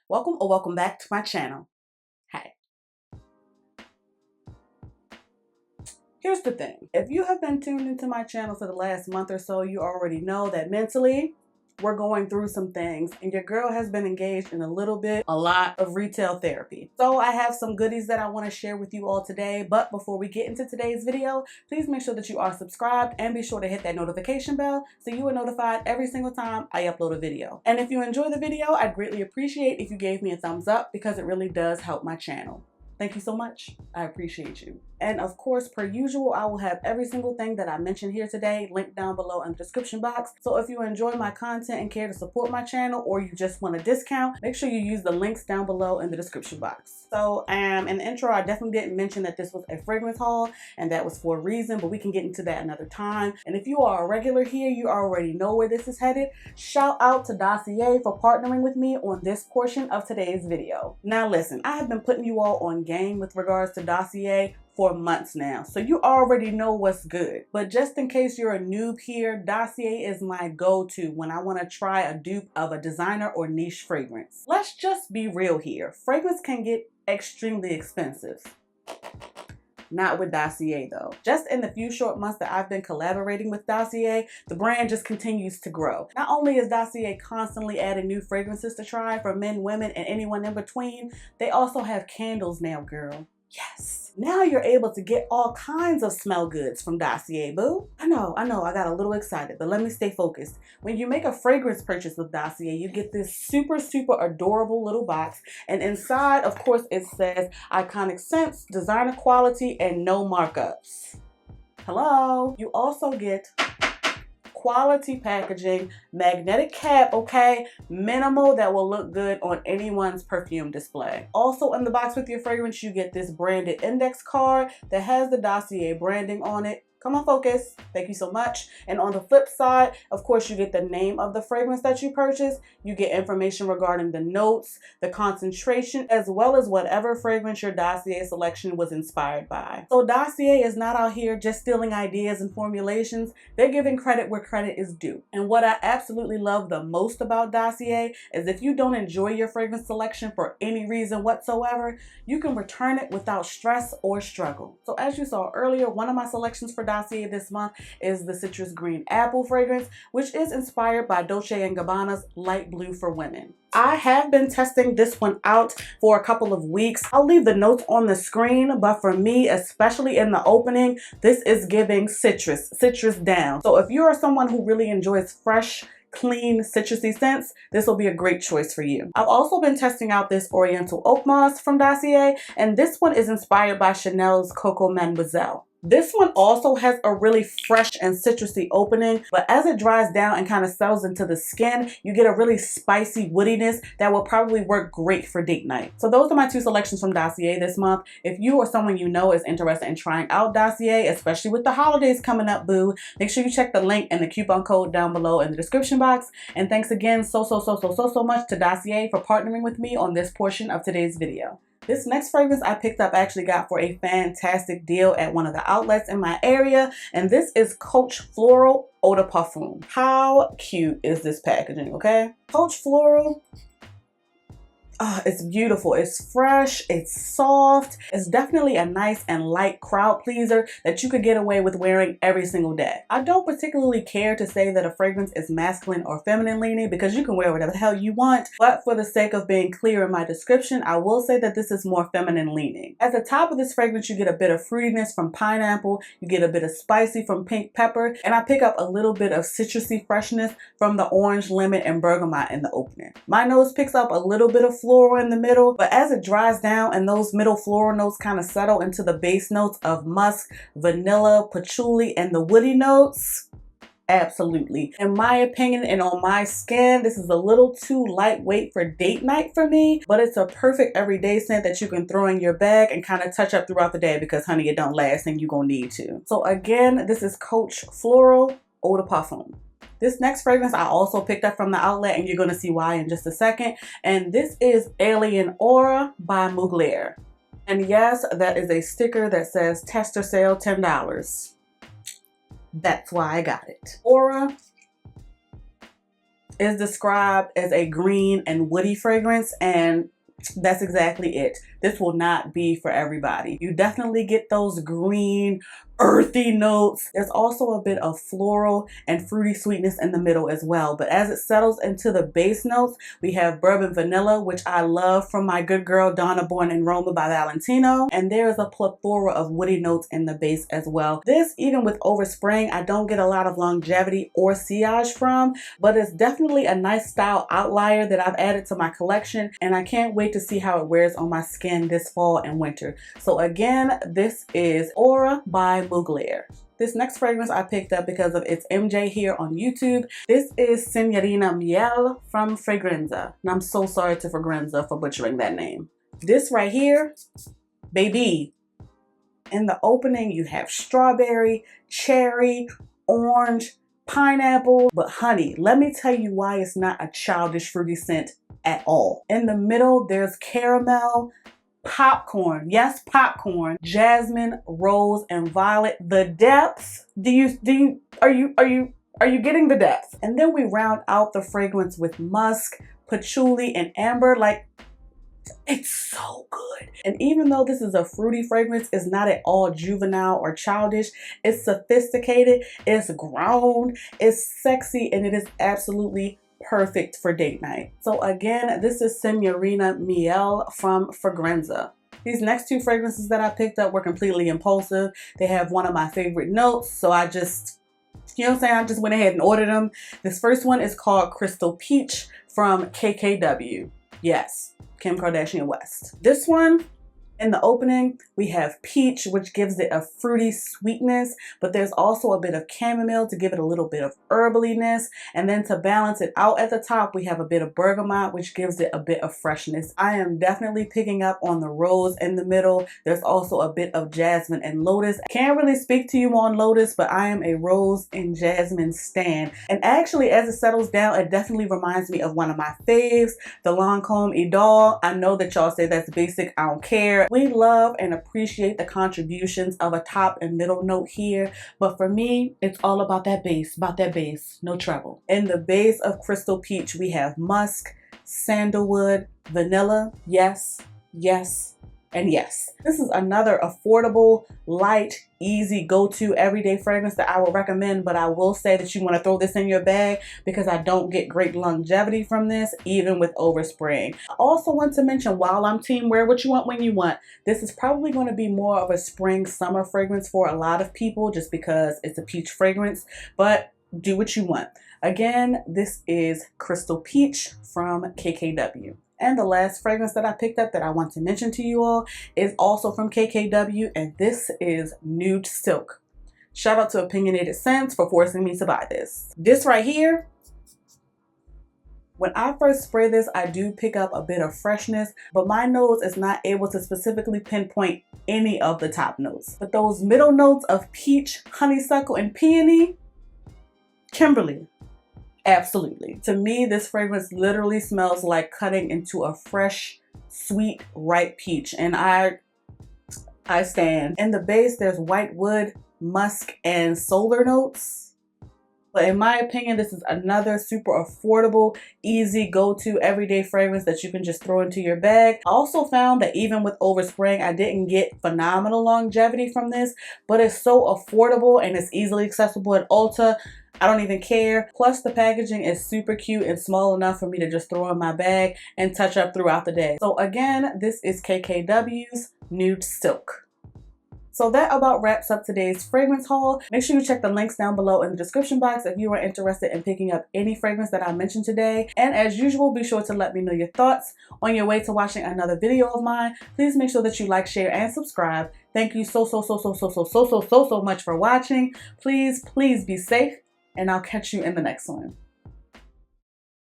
Welcome or welcome back to my channel. Hey. Here's the thing. If you have been tuned into my channel for the last month or so, you already know that mentally, we're going through some things and your girl has been engaged in a lot of retail therapy. So I have some goodies that I want to share with you all today. But before we get into today's video, please make sure that you are subscribed and be sure to hit that notification bell so you are notified every single time I upload a video. And if you enjoy the video, I'd greatly appreciate if you gave me a thumbs up because it really does help my channel. Thank you so much. I appreciate you. And of course, per usual, I will have every single thing that I mentioned here today linked down below in the description box. So if you enjoy my content and care to support my channel, or you just want a discount, make sure you use the links down below in the description box. So in the intro, I definitely didn't mention that this was a fragrance haul, and that was for a reason, but we can get into that another time. And if you are a regular here, you already know where this is headed. Shout out to Dossier for partnering with me on this portion of today's video. Now listen, I have been putting you all on game with regards to Dossier for months now, so you already know what's good. But just in case you're a noob here, Dossier is my go-to when I want to try a dupe of a designer or niche fragrance. Let's just be real here. Fragrance can get extremely expensive. Not with Dossier though. Just in the few short months that I've been collaborating with Dossier, the brand just continues to grow. Not only is Dossier constantly adding new fragrances to try for men, women, and anyone in between, they also have candles now, girl. Yes. Now you're able to get all kinds of smell goods from Dossier, boo. I know, I got a little excited, but let me stay focused. When you make a fragrance purchase with Dossier, you get this super adorable little box. And inside, of course, it says iconic scents, designer quality, and no markups. Hello. You also get quality packaging, magnetic cap, okay, minimal, that will look good on anyone's perfume display. Also in the box with your fragrance, you get this branded index card that has the Dossier branding on it. Come on, focus. Thank you so much. And on the flip side, of course, you get the name of the fragrance that you purchase. You get information regarding the notes, the concentration, as well as whatever fragrance your Dossier selection was inspired by. So Dossier is not out here just stealing ideas and formulations. They're giving credit where credit is due. And what I absolutely love the most about Dossier is if you don't enjoy your fragrance selection for any reason whatsoever, you can return it without stress or struggle. So as you saw earlier, one of my selections for Dossier this month is the Citrus Green Apple fragrance, which is inspired by Dolce & Gabbana's Light Blue for Women. I have been testing this one out for a couple of weeks. I'll leave the notes on the screen, but for me, especially in the opening, this is giving citrus down. So if you are someone who really enjoys fresh, clean, citrusy scents, this will be a great choice for you. I've also been testing out this Oriental Oak Moss from Dossier, and this one is inspired by Chanel's Coco Mademoiselle. This one also has a really fresh and citrusy opening, but as it dries down and kind of settles into the skin, you get a really spicy woodiness that will probably work great for date night. So those are my two selections from Dossier this month. If you or someone you know is interested in trying out Dossier, especially with the holidays coming up, boo, make sure you check the link and the coupon code down below in the description box. And thanks again so much to Dossier for partnering with me on this portion of today's video. This next fragrance I picked up actually got for a fantastic deal at one of the outlets in my area, and this is Coach Floral Eau de Parfum. How cute is this packaging, okay? Coach Floral. It's beautiful, it's fresh, it's soft. It's definitely a nice and light crowd pleaser that you could get away with wearing every single day. I don't particularly care to say that a fragrance is masculine or feminine leaning because you can wear whatever the hell you want, but for the sake of being clear in my description, I will say that this is more feminine leaning. At the top of this fragrance, you get a bit of fruitiness from pineapple, you get a bit of spicy from pink pepper, and I pick up a little bit of citrusy freshness from the orange, lemon, and bergamot in the opening. My nose picks up a little bit of floral in the middle, but as it dries down and those middle floral notes kind of settle into the base notes of musk, vanilla, patchouli, and the woody notes, absolutely. In my opinion and on my skin, this is a little too lightweight for date night for me, but it's a perfect everyday scent that you can throw in your bag and kind of touch up throughout the day because, honey, it don't last and you're gonna need to. So again, this is Coach Floral Eau de Parfum. This next fragrance I also picked up from the outlet, and you're going to see why in just a second. And this is Alien Aura by Mugler. And yes, that is a sticker that says tester sale $10. That's why I got it. Aura is described as a green and woody fragrance, and that's exactly it. This will not be for everybody. You definitely get those green, earthy notes. There's also a bit of floral and fruity sweetness in the middle as well. But as it settles into the base notes, we have bourbon vanilla, which I love from my good girl Donna Born in Roma by Valentino. And there is a plethora of woody notes in the base as well. This, even with overspraying, I don't get a lot of longevity or sillage from, but it's definitely a nice style outlier that I've added to my collection, and I can't wait to see how it wears on my skin this fall and winter. So again, this is Aura by Mugler. This next fragrance I picked up because of its MJ here on YouTube. This is Senorina Miele from Fragrenza. And I'm so sorry to Fragrenza for butchering that name. This right here, baby. In the opening, you have strawberry, cherry, orange, pineapple. But honey, let me tell you why it's not a childish fruity scent at all. In the middle, there's caramel, popcorn, yes, popcorn, jasmine, rose, and violet. The depths, are you getting the depth? And then we round out the fragrance with musk, patchouli, and amber. Like, it's so good. And even though this is a fruity fragrance, it's not at all juvenile or childish. It's sophisticated, it's grown, it's sexy, and it is absolutely perfect for date night. So again, this is Senorina Miele from Fragrenza. These next two fragrances that I picked up were completely impulsive. They have one of my favorite notes, so I just, you know what I'm saying, I just went ahead and ordered them. This first one is called Crystal Peach from KKW. Yes, Kim Kardashian West. This one, in the opening, we have peach, which gives it a fruity sweetness, but there's also a bit of chamomile to give it a little bit of herbaliness. And then to balance it out at the top, we have a bit of bergamot, which gives it a bit of freshness. I am definitely picking up on the rose in the middle. There's also a bit of jasmine and lotus. Can't really speak to you on lotus, but I am a rose and jasmine stan. And actually, as it settles down, it definitely reminds me of one of my faves, the Lancome Idole. I know that y'all say that's basic. I don't care. We love and appreciate the contributions of a top and middle note here, but for me, it's all about that base, no treble. In the base of Crystal Peach, we have musk, sandalwood, vanilla, yes, yes, and yes. This is another affordable, light, easy go-to everyday fragrance that I would recommend, but I will say that you want to throw this in your bag because I don't get great longevity from this, even with overspraying. I also want to mention, while I'm team wear what you want when you want, this is probably going to be more of a spring summer fragrance for a lot of people just because it's a peach fragrance, but do what you want. Again, this is Crystal Peach from KKW. And the last fragrance that I picked up that I want to mention to you all is also from KKW, and this is Nude Silk. Shout out to Opinionated Scents for forcing me to buy this. This right here, when I first spray this, I do pick up a bit of freshness, but my nose is not able to specifically pinpoint any of the top notes. But those middle notes of peach, honeysuckle, and peony, Kimberly. Absolutely. To me, this fragrance literally smells like cutting into a fresh, sweet, ripe peach, and I stand. In the base, there's white wood, musk, and solar notes. But in my opinion, this is another super affordable, easy go-to everyday fragrance that you can just throw into your bag. I also found that even with overspraying, I didn't get phenomenal longevity from this, but it's so affordable and it's easily accessible at Ulta. I don't even care. Plus the packaging is super cute and small enough for me to just throw in my bag and touch up throughout the day. So again, this is KKW's Nude Silk. So that about wraps up today's fragrance haul. Make sure you check the links down below in the description box if you are interested in picking up any fragrance that I mentioned today. And as usual, be sure to let me know your thoughts. On your way to watching another video of mine, please make sure that you like, share, and subscribe. Thank you so much for watching. Please be safe, and I'll catch you in the next one.